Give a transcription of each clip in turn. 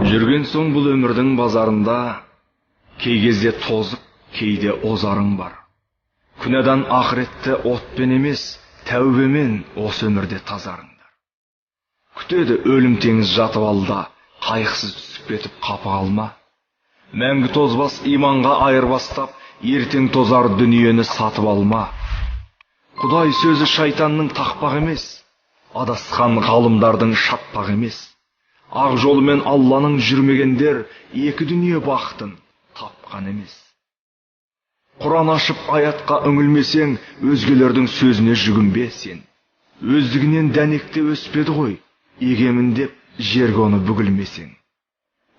Жүрген соң бұл өмірдің базарында кей кезде тозып, кейде озарың бар. Күнәдан ақыретті отпен емес, тәубемен осы өмірде тазарыңдар. Күтеді өлім теңіз жатып алда, қайықсыз түсіп кетіп қапы қалма. Мәңгі тозбас иманға айырбастап, ертең тозар дүниені сатып алма. Құдай сөзі шайтанның тақпақ емес, адасқан ғалымдардың шатпақ емес. Ақ жолымен Алланың жүрмегендер екі дүние бақытын тапқан емес. Құран ашып аятқа үңілмесең, өзгелердің сөзіне жүгінбе сен. Өздігінен дәнекте өспеді ғой, егемін деп жерге оны бүгілмесең.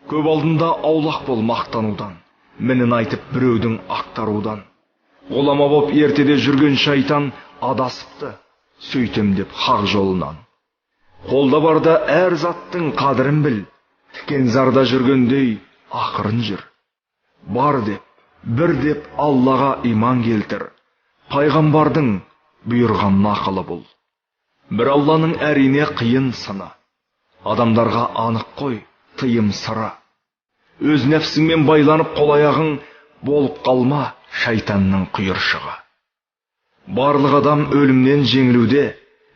Көп алдында аулақ бол мақтанудан, мінін айтып біреудің ақтарудан. Ғұлама боп ертеде жүрген шайтан адасыпты, сөйтем деп хақ жолынан. Қолда барда әр заттың қадірін біл, тікен зарда жүргендей ақырын жүр. Бар деп, бір деп Аллаға иман келтір, пайғамбардың бұйырған нақылы бұл. Бір Алланың әрине қиын сыны, адамдарға анық қой тыйым сыры. Өз нәпсіңмен байланып қол-аяғың болып қалма шайтанның құйыршығы. Барлық адам өлімнен жеңілуде,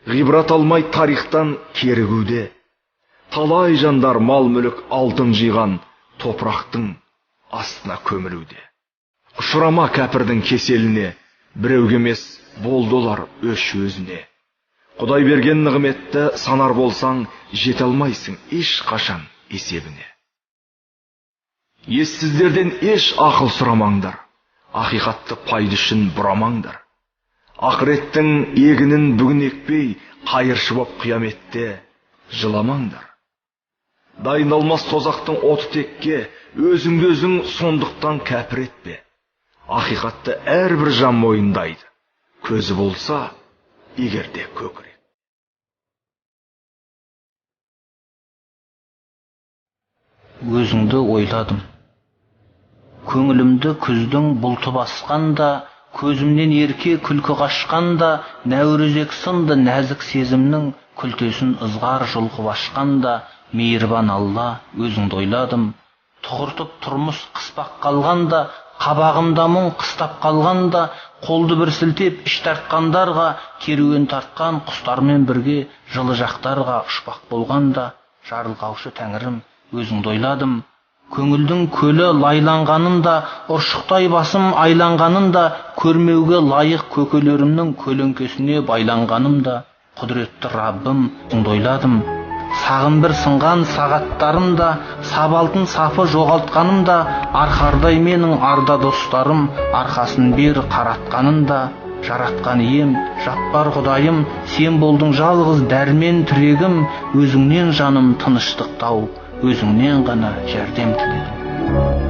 ғибрат алмай тарихтан керігуде. Талай жандар мал-мүлік алтын жиған топырақтың астына көмілуде. Ұшырама кәпірдің кеселіне, біреуге емес болды олар өзіне. Құдай берген нығметті санар болсаң, жете алмайсың еш қашан есебіне. Ессіздерден еш ақыл сұрамаңдар, ақиқатты пайда үшін бұрамаңдар. Ақыреттің егінін бүгін екпей, қайыршы боп қияметте жыламаңдар. Дайындалмас тозақтың оты текке, өзіңді өзің сондықтан кәпір етпе. Ақиқатты әрбір жан мойындайды, көзі болса, егерде көкірек. Өзіңді ойладым. Көңілімді күздің бұлты басқанда, көзімнен ерке күлкі қашқанда, нәурізек сынды нәзік сезімнің күлтесін ызғар жұлқып ашқанда, мейірбан Алла, өзіңді ойладым. Тұғыртып тұрмыс қыспақ қалғанда, қабағымда мұң қыстап қалғанда, қолды бір сілтеп іш тартқандарға, керуен тартқан құстармен бірге жылы жақтарға ұшпақ болғанда, жарылқаушы тәңірім, өзіңді ойладым. Көңілдің көлі лайланғанында, ұршықтай басым айланғанында, көрмеуге лайық көкелерімнің көлеңкесіне байланғанымда, құдіретті Раббым, өзіңді ойладым. Сағын бір сынған сағаттарымда, сабалтын сапы жоғалтқанымда, арқардай менің арда достарым, арқасын бер қаратқанында, жаратқан ем, жаппар Құдайым, сен болдың жалғыз дәрмен тірегім, өзіңнен жаным тыныштық тауып, өзіңнен ғана жәрдем тіледім.